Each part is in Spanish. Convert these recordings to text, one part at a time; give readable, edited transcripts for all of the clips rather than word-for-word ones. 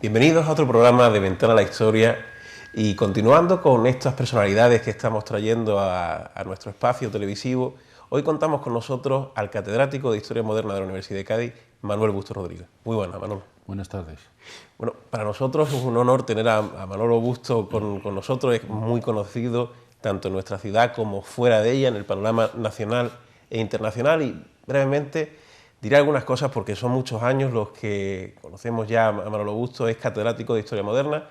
Bienvenidos a otro programa de Ventana a la Historia y continuando con estas personalidades que estamos trayendo a nuestro espacio televisivo, hoy contamos con nosotros al catedrático de Historia Moderna de la Universidad de Cádiz, Manuel Bustos Rodríguez. Muy buenas, Manolo. Buenas tardes. Bueno, para nosotros es un honor tener a Manolo Bustos con nosotros, es muy conocido tanto en nuestra ciudad como fuera de ella, en el panorama nacional e internacional, y brevemente diré algunas cosas porque son muchos años los que conocemos ya a Manolo Bustos. Es catedrático de Historia Moderna,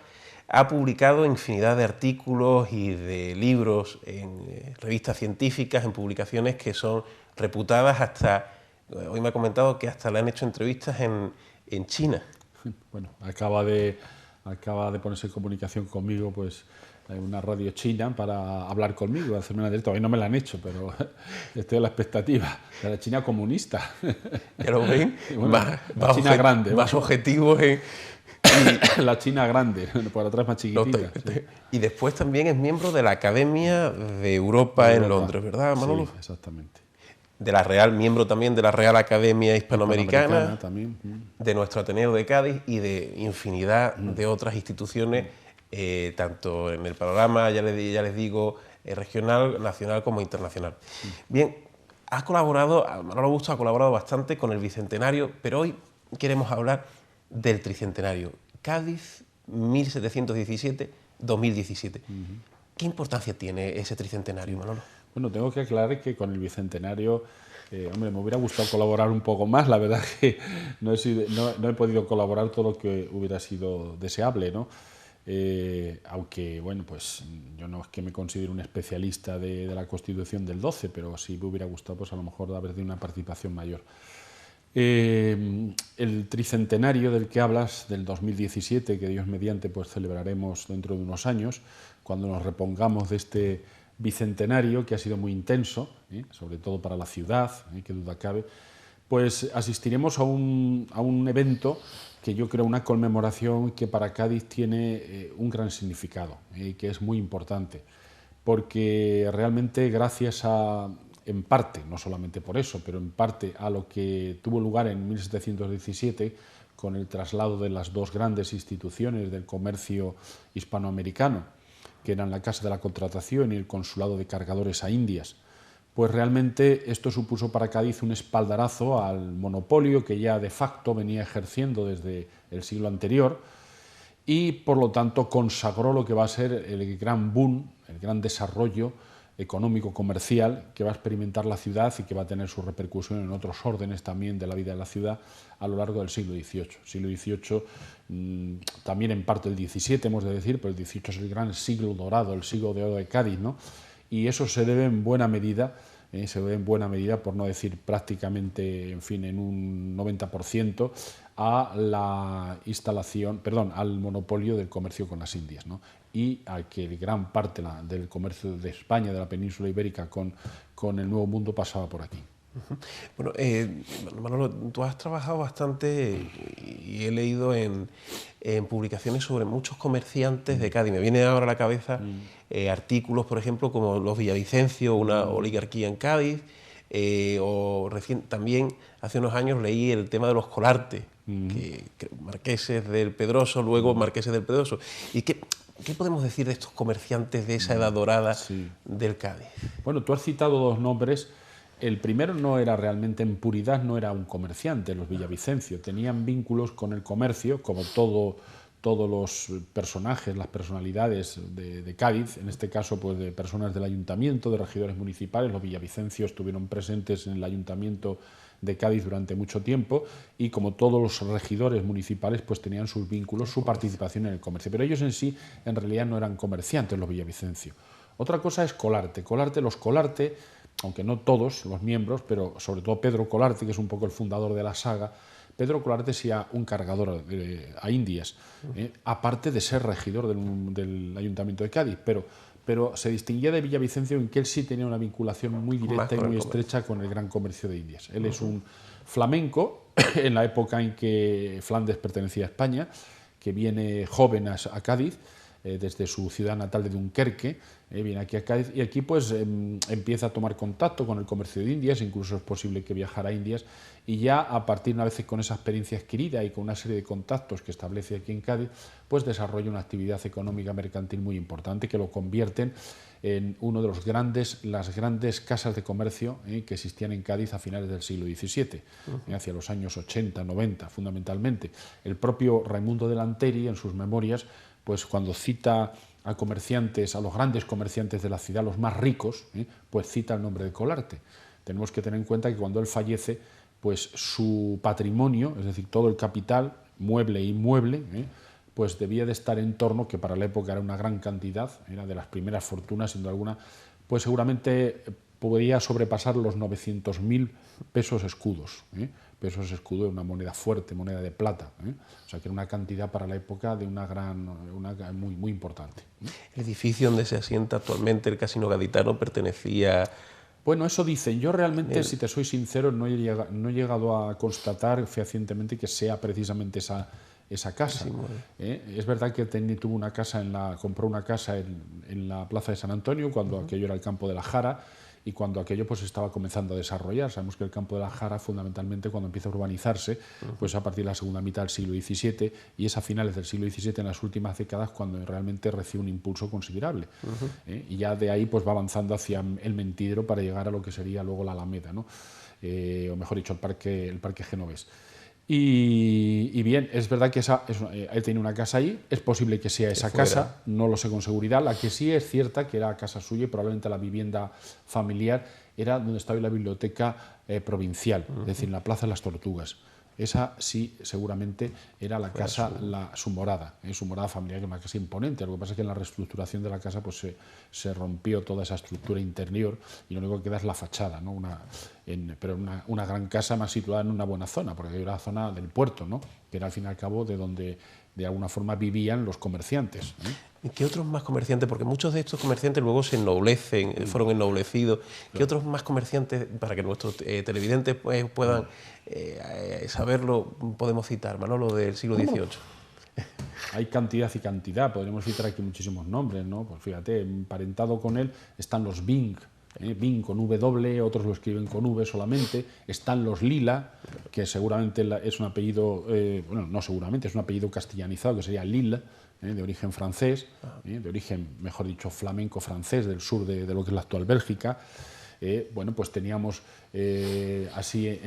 ha publicado infinidad de artículos y de libros en revistas científicas, en publicaciones que son reputadas hasta, hoy me ha comentado que hasta le han hecho entrevistas en China. Bueno, acaba de ponerse en comunicación conmigo pues una radio china para hablar conmigo, hacerme una directa. Hoy no me la han hecho, pero estoy a la expectativa de la China comunista. ¿Ya lo ven? Bueno, la China grande. Más objetivos en... La China grande, por atrás más chiquitita. Sí. Y después también es miembro de la Academia de Europa en Londres, ¿verdad, Manolo? Sí, exactamente. Miembro también de la Real Academia Hispanoamericana también. De nuestro Ateneo de Cádiz y de infinidad de otras instituciones, tanto en el panorama, ya les digo, regional, nacional como internacional. Bien, Manolo Bustos ha colaborado bastante con el Bicentenario, pero hoy queremos hablar del Tricentenario. Cádiz, 1717-2017. ¿Qué importancia tiene ese Tricentenario, Manolo? Bueno, tengo que aclarar que con el Bicentenario, hombre, me hubiera gustado colaborar un poco más. La verdad que no he podido colaborar todo lo que hubiera sido deseable, ¿no? Aunque, bueno, pues yo no es que me considere un especialista de la Constitución del 12, pero sí me hubiera gustado, pues a lo mejor, haber tenido una participación mayor. El tricentenario del que hablas, del 2017, que Dios mediante pues celebraremos dentro de unos años, cuando nos repongamos de este bicentenario que ha sido muy intenso, sobre todo para la ciudad, qué duda cabe, pues asistiremos a un evento que yo creo una conmemoración que para Cádiz tiene un gran significado, que es muy importante, porque realmente gracias a, en parte, no solamente por eso, pero en parte a lo que tuvo lugar en 1717 con el traslado de las dos grandes instituciones del comercio hispanoamericano, que eran la Casa de la Contratación y el Consulado de Cargadores a Indias, pues realmente esto supuso para Cádiz un espaldarazo al monopolio que ya de facto venía ejerciendo desde el siglo anterior y por lo tanto consagró lo que va a ser el gran boom, el gran desarrollo económico-comercial que va a experimentar la ciudad y que va a tener su repercusión en otros órdenes también de la vida de la ciudad a lo largo del siglo XVIII. Siglo XVIII, también en parte el XVII, hemos de decir, pero el XVIII es el gran siglo dorado, el siglo de oro de Cádiz, ¿no? Y eso se debe en buena medida, por no decir prácticamente, en fin, en un 90%, a la instalación, al monopolio del comercio con las Indias, ¿no? Y a que gran parte del comercio de España, de la península ibérica con el Nuevo Mundo pasaba por aquí. Bueno, Manolo, tú has trabajado bastante y he leído en publicaciones sobre muchos comerciantes de Cádiz. Me viene ahora a la cabeza artículos, por ejemplo, como los Villavicencio, una oligarquía en Cádiz, también hace unos años leí el tema de los Colarte, que marqueses del Pedroso, luego marqueses del Pedroso. ¿Y qué podemos decir de estos comerciantes de esa edad dorada del Cádiz? Bueno, tú has citado dos nombres. El primero no era realmente en puridad, no era un comerciante, los Villavicencio. Tenían vínculos con el comercio, como todos los personajes, las personalidades de Cádiz, en este caso pues de personas del ayuntamiento, de regidores municipales. Los Villavicencio estuvieron presentes en el ayuntamiento de Cádiz durante mucho tiempo y como todos los regidores municipales pues tenían sus vínculos, su participación en el comercio. Pero ellos en sí, en realidad, no eran comerciantes, los Villavicencio. Otra cosa es Colarte. Los Colarte, aunque no todos los miembros, pero sobre todo Pedro Colarte, que es un poco el fundador de la saga, Pedro Colarte sea un cargador a Indias, aparte de ser regidor del Ayuntamiento de Cádiz, pero se distinguía de Villavicencio en que él sí tenía una vinculación muy directa y muy estrecha con el gran comercio de Indias. Él es un flamenco, en la época en que Flandes pertenecía a España, que viene joven a Cádiz, desde su ciudad natal de Dunkerque, viene aquí a Cádiz y aquí pues empieza a tomar contacto con el comercio de Indias, incluso es posible que viajara a Indias, y ya a partir, una vez con esa experiencia adquirida y con una serie de contactos que establece aquí en Cádiz, pues desarrolla una actividad económica mercantil muy importante que lo convierten en uno de las grandes casas de comercio que existían en Cádiz a finales del siglo XVII, hacia los años 80, 90 fundamentalmente. El propio Raimundo de Lanteri, en sus memorias, pues cuando cita a comerciantes, a los grandes comerciantes de la ciudad, los más ricos, pues cita el nombre de Colarte. Tenemos que tener en cuenta que cuando él fallece, pues su patrimonio, es decir, todo el capital, mueble e inmueble, pues debía de estar en torno, que para la época era una gran cantidad, era de las primeras fortunas, sin duda alguna, pues seguramente podría sobrepasar los 900.000 pesos escudos. Pesos escudo, una moneda fuerte, moneda de plata. O sea que era una cantidad para la época de muy, muy importante. El edificio donde se asienta actualmente el Casino Gaditano pertenecía... Bueno, eso dicen. Yo realmente, si te soy sincero, no he llegado a constatar fehacientemente que sea precisamente esa casa. Es verdad que tuvo una casa compró una casa en la plaza de San Antonio, cuando aquello era el campo de la Jara, y cuando aquello pues estaba comenzando a desarrollar. Sabemos que el campo de la Jara, fundamentalmente, cuando empieza a urbanizarse, pues a partir de la segunda mitad del siglo XVII, y es a finales del siglo XVII, en las últimas décadas, cuando realmente recibe un impulso considerable. Y ya de ahí pues va avanzando hacia el Mentidero para llegar a lo que sería luego la Alameda, ¿no? O mejor dicho, el Parque Genovés. Y bien, es verdad que él tiene una casa ahí, es posible que sea esa casa, no lo sé con seguridad. La que sí es cierta, que era casa suya y probablemente la vivienda familiar, era donde estaba la biblioteca provincial, es decir, en la Plaza de las Tortugas. Esa sí, seguramente, era la casa, su morada familiar, que es una casa imponente. Lo que pasa es que en la reestructuración de la casa pues se rompió toda esa estructura interior y lo único que queda es la fachada, ¿no? Pero una gran casa más situada en una buena zona, porque era la zona del puerto, ¿no? Que era al fin y al cabo de donde de alguna forma vivían los comerciantes. ¿Y qué otros más comerciantes? Porque muchos de estos comerciantes luego se ennoblecen, fueron ennoblecidos. ¿Qué otros más comerciantes, para que nuestros televidentes puedan saberlo, podemos citar, Manolo, del siglo XVIII? Hay cantidad y cantidad, podríamos citar aquí muchísimos nombres, ¿no? Pues fíjate, emparentado con él están los Bing, Bing con W, otros lo escriben con V solamente, están los Lila, que seguramente es un apellido, bueno, no seguramente, es un apellido castellanizado, que sería Lille, de origen francés, de origen, mejor dicho, flamenco francés, del sur de lo que es la actual Bélgica. Bueno, pues teníamos así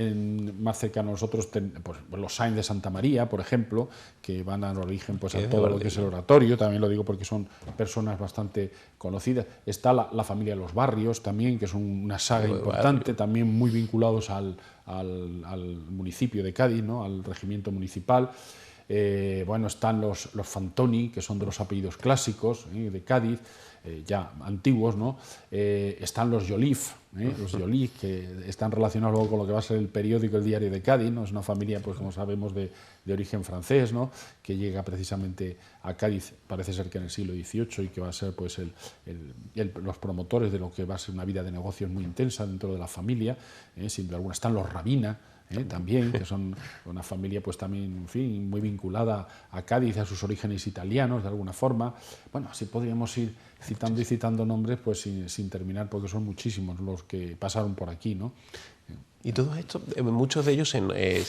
más cerca a nosotros pues, los Sainz de Santa María, por ejemplo, que van al origen pues, a todo lo que es el oratorio, también lo digo porque son personas bastante conocidas. Está la familia de los Barrios también, que es una saga importante, también muy vinculados al municipio de Cádiz, ¿no? Al regimiento municipal. Bueno, están los Fantoni, que son de los apellidos clásicos de Cádiz, ya antiguos, ¿no? Están los Joliffe, los Joliffe, que están relacionados luego con lo que va a ser el periódico El Diario de Cádiz, ¿no? Es una familia, pues como sabemos, de origen francés, ¿no? Que llega precisamente a Cádiz, parece ser que en el siglo XVIII, y que va a ser pues, los promotores de lo que va a ser una vida de negocios muy intensa dentro de la familia, sin duda alguna. Están los Rabina, también, que son una familia pues también, en fin, muy vinculada a Cádiz, a sus orígenes italianos de alguna forma. Bueno, así podríamos ir citando y citando nombres pues sin terminar, porque son muchísimos los que pasaron por aquí, ¿no? Y todo esto, muchos de ellos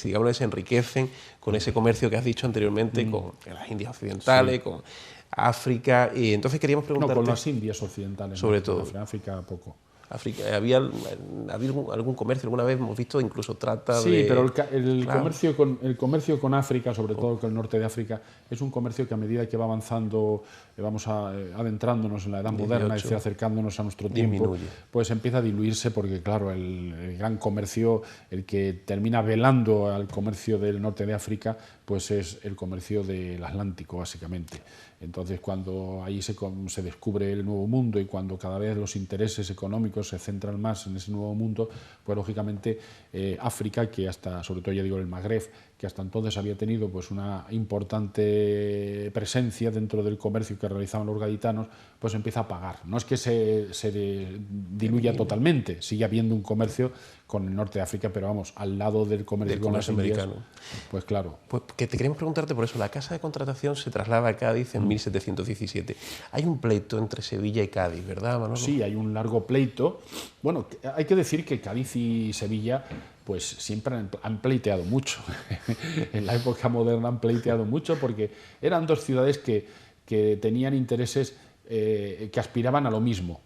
digamos, se enriquecen con ese comercio que has dicho anteriormente, con las Indias Occidentales, con África, y entonces queríamos preguntarte... No, con las Indias Occidentales, sobre todo. África poco. África, ¿había algún comercio? Alguna vez hemos visto incluso trata de... Sí, pero el comercio con África, sobre todo con el norte de África, es un comercio que a medida que va avanzando, vamos adentrándonos en la edad moderna, es decir, acercándonos a nuestro tiempo, pues empieza a diluirse porque, claro, el gran comercio, el que termina velando al comercio del norte de África, pues es el comercio del Atlántico, básicamente. Entonces, cuando ahí se descubre el Nuevo Mundo y cuando cada vez los intereses económicos se centran más en ese Nuevo Mundo, pues lógicamente África, que hasta, sobre todo ya digo el Magreb, que hasta entonces había tenido pues una importante presencia dentro del comercio que realizaban los gaditanos, pues empieza a pagar. No es que se diluya totalmente, sigue habiendo un comercio con el norte de África, pero vamos, al lado del comercio con las Indias, americano. Pues claro. Pues que te queremos preguntarte por eso. La casa de contratación se traslada a Cádiz en 1717. Hay un pleito entre Sevilla y Cádiz, ¿verdad, Manolo? Sí, hay un largo pleito. Bueno, hay que decir que Cádiz y Sevilla pues siempre han pleiteado mucho. En la época moderna han pleiteado mucho porque eran dos ciudades que tenían intereses que aspiraban a lo mismo.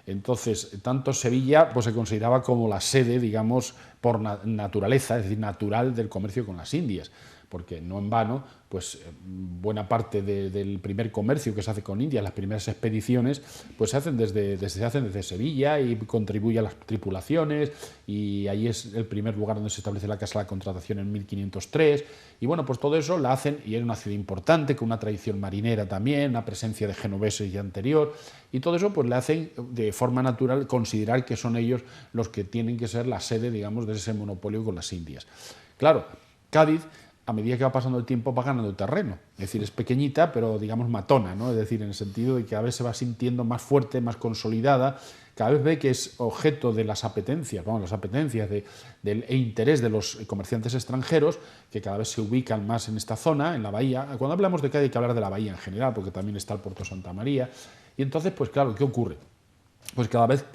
Entonces, tanto Sevilla pues, se consideraba como la sede, digamos, por naturaleza, es decir, natural del comercio con las Indias, porque no en vano, pues buena parte del primer comercio que se hace con India, las primeras expediciones, pues se hacen desde Sevilla y contribuye a las tripulaciones, y ahí es el primer lugar donde se establece la Casa de la Contratación en 1503, y bueno, pues todo eso la hacen, y es una ciudad importante, con una tradición marinera también, una presencia de genoveses ya anterior, y todo eso pues le hacen de forma natural considerar que son ellos los que tienen que ser la sede, digamos, de ese monopolio con las Indias. Claro, Cádiz, a medida que va pasando el tiempo, va ganando terreno. Es decir, es pequeñita, pero digamos matona, ¿no? Es decir, en el sentido de que cada vez se va sintiendo más fuerte, más consolidada, cada vez ve que es objeto de las apetencias, del interés de los comerciantes extranjeros, que cada vez se ubican más en esta zona, en la bahía. Cuando hablamos de Cádiz hay que hablar de la bahía en general, porque también está el puerto de Santa María. Y entonces, pues claro, ¿qué ocurre? Pues cada vez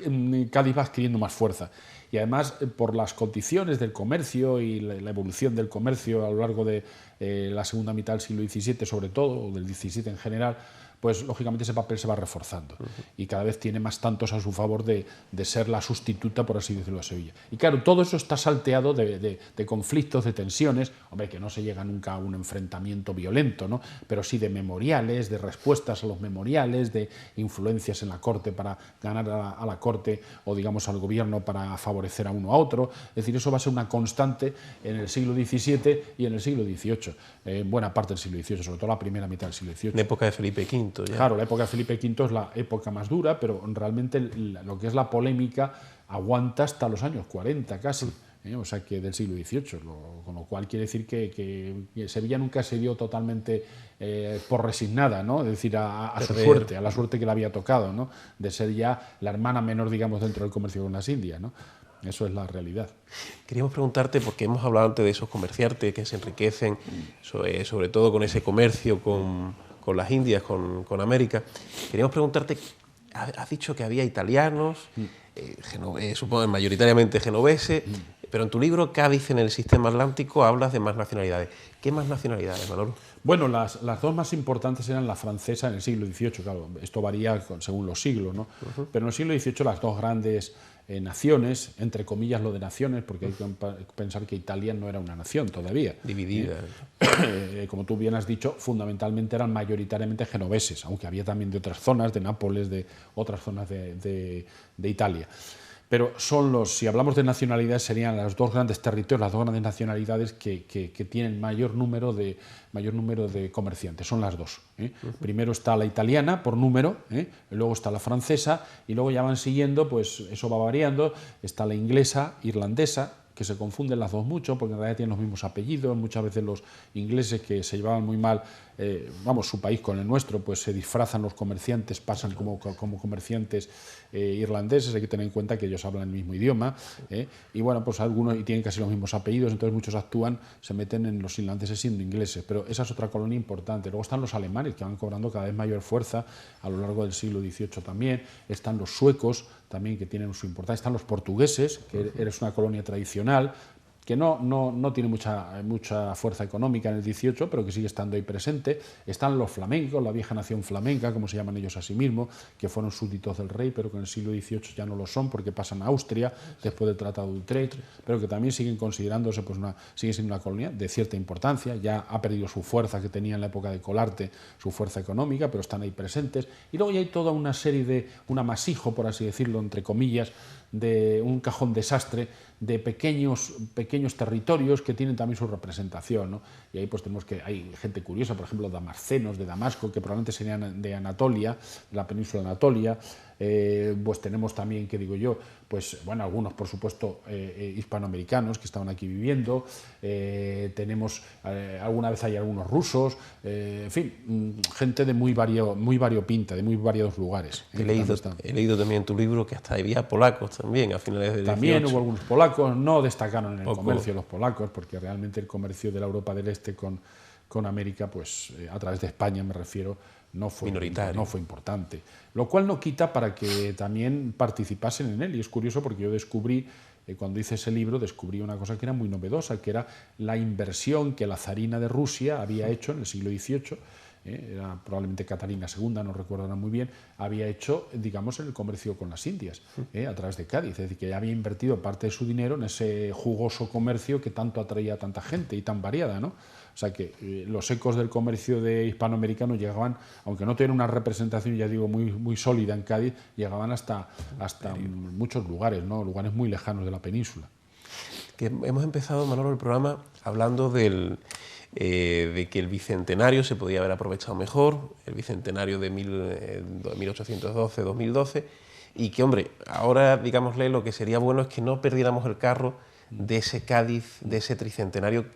Cádiz va adquiriendo más fuerza. Y además, por las condiciones del comercio y la evolución del comercio a lo largo de la segunda mitad del siglo XVII, sobre todo, o del XVII en general, pues lógicamente ese papel se va reforzando y cada vez tiene más tantos a su favor de ser la sustituta, por así decirlo, de Sevilla. Y claro, todo eso está salteado de conflictos, de tensiones, hombre, que no se llega nunca a un enfrentamiento violento, ¿no? Pero sí de memoriales, de respuestas a los memoriales, de influencias en la corte para ganar a la corte o, digamos, al gobierno para favorecer a uno a otro. Es decir, eso va a ser una constante en el siglo XVII y en el siglo XVIII, en buena parte del siglo XVIII, sobre todo la primera mitad del siglo XVIII. En época de Felipe V. Ya. Claro, la época de Felipe V es la época más dura, pero realmente lo que es la polémica aguanta hasta los años 40 casi, o sea que del siglo XVIII, con lo cual quiere decir que Sevilla nunca se dio totalmente por resignada, ¿no? Es decir, a su suerte, a la suerte que le había tocado, ¿no? De ser ya la hermana menor, digamos, dentro del comercio con las Indias, ¿no? Eso es la realidad. Queríamos preguntarte, porque hemos hablado antes de esos comerciantes que se enriquecen, sobre todo con ese comercio con las Indias, con América. Queríamos preguntarte, has dicho que había italianos, supongo mayoritariamente genoveses, pero en tu libro Cádiz en el sistema atlántico hablas de más nacionalidades. ¿Qué más nacionalidades, Manolo? Bueno, las dos más importantes eran la francesa en el siglo XVIII, claro, esto varía según los siglos, ¿no? Pero en el siglo XVIII las dos grandes naciones, entre comillas lo de naciones, porque hay que pensar que Italia no era una nación todavía. Dividida. Como tú bien has dicho, fundamentalmente eran mayoritariamente genoveses, aunque había también de otras zonas, de Nápoles, de otras zonas de Italia. Pero si hablamos de nacionalidades, serían los dos grandes territorios, las dos grandes nacionalidades que tienen mayor número de comerciantes, son las dos. Primero está la italiana, por número, luego está la francesa, y luego ya van siguiendo, pues eso va variando, está la inglesa, irlandesa, que se confunden las dos mucho, porque en realidad tienen los mismos apellidos. Muchas veces los ingleses, que se llevaban muy mal, su país con el nuestro, pues se disfrazan los comerciantes, pasan como comerciantes irlandeses. Hay que tener en cuenta que ellos hablan el mismo idioma, y bueno, pues algunos y tienen casi los mismos apellidos, entonces muchos se meten en los irlandeses siendo ingleses, pero esa es otra colonia importante. Luego están los alemanes, que van cobrando cada vez mayor fuerza a lo largo del siglo XVIII también. Están los suecos también, que tienen su importancia. Están los portugueses, que eres una colonia tradicional, que no tiene mucha fuerza económica en el XVIII, pero que sigue estando ahí presente. Están los flamencos, la vieja nación flamenca, como se llaman ellos a sí mismos, que fueron súbditos del rey, pero que en el siglo XVIII ya no lo son, porque pasan a Austria después del Tratado de Utrecht, pero que también siguen considerándose, pues sigue siendo una colonia de cierta importancia. Ya ha perdido su fuerza que tenía en la época de Colarte, su fuerza económica, pero están ahí presentes. Y luego ya hay toda una serie un amasijo, por así decirlo, entre comillas, de un cajón desastre de pequeños territorios que tienen también su representación, ¿no? Y ahí pues hay gente curiosa, por ejemplo, damascenos de Damasco, que probablemente serían de Anatolia, de la península de Anatolia. Pues tenemos también, ¿qué digo yo?, pues bueno, algunos por supuesto hispanoamericanos que estaban aquí viviendo, tenemos alguna vez hay algunos rusos, en fin, gente de muy variopinta, de muy variados lugares. He leído también en tu libro que hasta había polacos también a finales del 18. También hubo algunos polacos, no destacaron en el comercio los polacos, porque realmente el comercio de la Europa del Este con América, pues a través de España me refiero, no fue importante. Lo cual no quita para que también participasen en él. Y es curioso porque yo descubrí, cuando hice ese libro, descubrí una cosa que era muy novedosa, que era la inversión que la zarina de Rusia había hecho en el siglo XVIII, era probablemente Catalina II, no recuerdo ahora muy bien, había hecho, digamos, en el comercio con las Indias, a través de Cádiz. Es decir, que ya había invertido parte de su dinero en ese jugoso comercio que tanto atraía a tanta gente y tan variada, ¿no? O sea que los ecos del comercio de hispanoamericano llegaban, aunque no tenían una representación, ya digo, muy sólida en Cádiz, llegaban hasta muchos lugares, ¿no? Lugares muy lejanos de la península. Que hemos empezado, Manolo, el programa hablando de que el bicentenario se podía haber aprovechado mejor, el bicentenario de 1812-2012, y que, hombre, ahora, digámosle, lo que sería bueno es que no perdiéramos el carro de ese Cádiz, de ese tricentenario,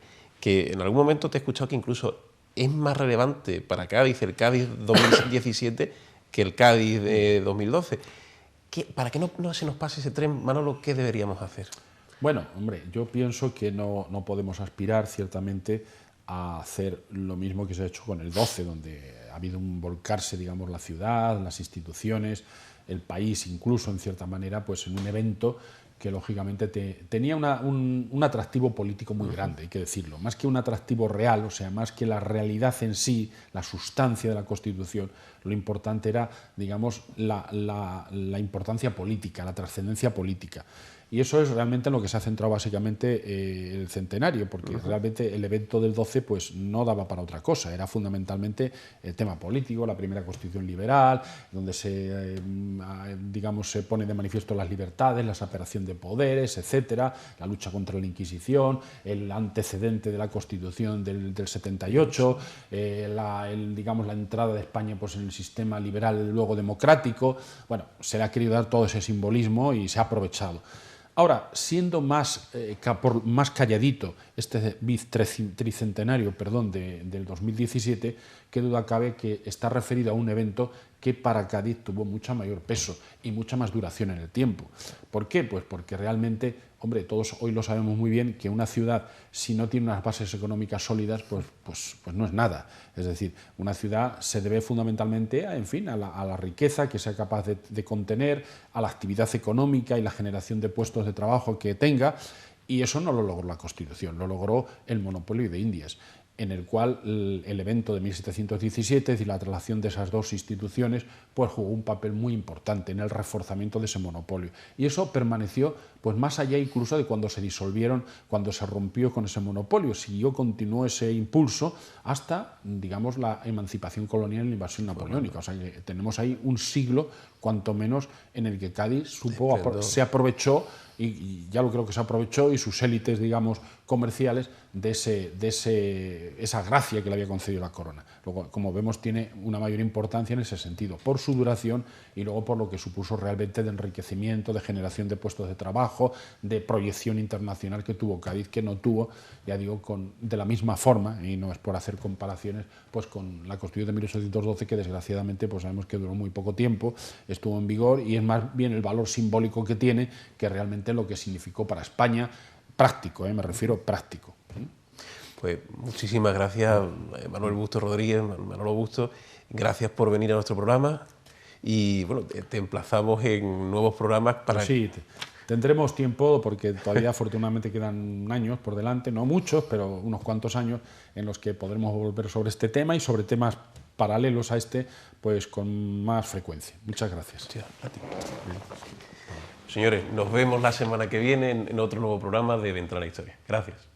que en algún momento te he escuchado que incluso es más relevante para Cádiz el Cádiz 2017 que el Cádiz de 2012. Para que no se nos pase ese tren, Manolo, ¿qué deberíamos hacer? Bueno, hombre, yo pienso que no podemos aspirar ciertamente a hacer lo mismo que se ha hecho con el 12, donde ha habido un volcarse, digamos, la ciudad, las instituciones, el país, incluso en cierta manera, pues en un evento que lógicamente tenía un atractivo político muy grande, hay que decirlo, más que un atractivo real, o sea, más que la realidad en sí, la sustancia de la Constitución, lo importante era, digamos, la importancia política, la trascendencia política. Y eso es realmente en lo que se ha centrado básicamente el centenario, porque realmente el evento del 12 pues, no daba para otra cosa, era fundamentalmente el tema político, la primera Constitución liberal, donde se pone de manifiesto las libertades, la separación de poderes, etcétera, la lucha contra la Inquisición, el antecedente de la Constitución del 78, la entrada de España pues, en el sistema liberal luego democrático. Bueno, se le ha querido dar todo ese simbolismo y se ha aprovechado. Ahora, siendo más calladito este tricentenario del 2017, qué duda cabe que está referido a un evento que para Cádiz tuvo mucho mayor peso y mucha más duración en el tiempo. ¿Por qué? Pues porque realmente, hombre, todos hoy lo sabemos muy bien, que una ciudad, si no tiene unas bases económicas sólidas, pues no es nada. Es decir, una ciudad se debe fundamentalmente a la riqueza que sea capaz de contener, a la actividad económica y la generación de puestos de trabajo que tenga, y eso no lo logró la Constitución, lo logró el monopolio de Indias, en el cual el evento de 1717, es decir, la traslación de esas dos instituciones, pues jugó un papel muy importante en el reforzamiento de ese monopolio. Y eso permaneció pues más allá incluso de cuando se disolvieron, cuando se rompió con ese monopolio. Continuó ese impulso hasta, digamos, la emancipación colonial y la invasión napoleónica. O sea que tenemos ahí un siglo, cuanto menos, en el que Cádiz se aprovechó, y ya lo creo que se aprovechó, y sus élites, digamos, comerciales, de esa gracia que le había concedido la corona. Luego, como vemos, tiene una mayor importancia en ese sentido, por su duración y luego por lo que supuso realmente de enriquecimiento, de generación de puestos de trabajo, de proyección internacional que tuvo Cádiz, que no tuvo, ya digo, de la misma forma, y no es por hacer comparaciones, pues con la Constitución de 1812, que desgraciadamente pues sabemos que duró muy poco tiempo, estuvo en vigor, y es más bien el valor simbólico que tiene que realmente lo que significó para España, práctico, me refiero práctico. Pues muchísimas gracias, Manuel Busto Rodríguez, Manolo Busto, gracias por venir a nuestro programa, y bueno, te emplazamos en nuevos programas para... Pues sí, tendremos tiempo, porque todavía afortunadamente quedan años por delante, no muchos, pero unos cuantos años en los que podremos volver sobre este tema y sobre temas paralelos a este, pues con más frecuencia. Muchas gracias. Sí, a ti. Señores, nos vemos la semana que viene en otro nuevo programa de Ventana a la Historia. Gracias.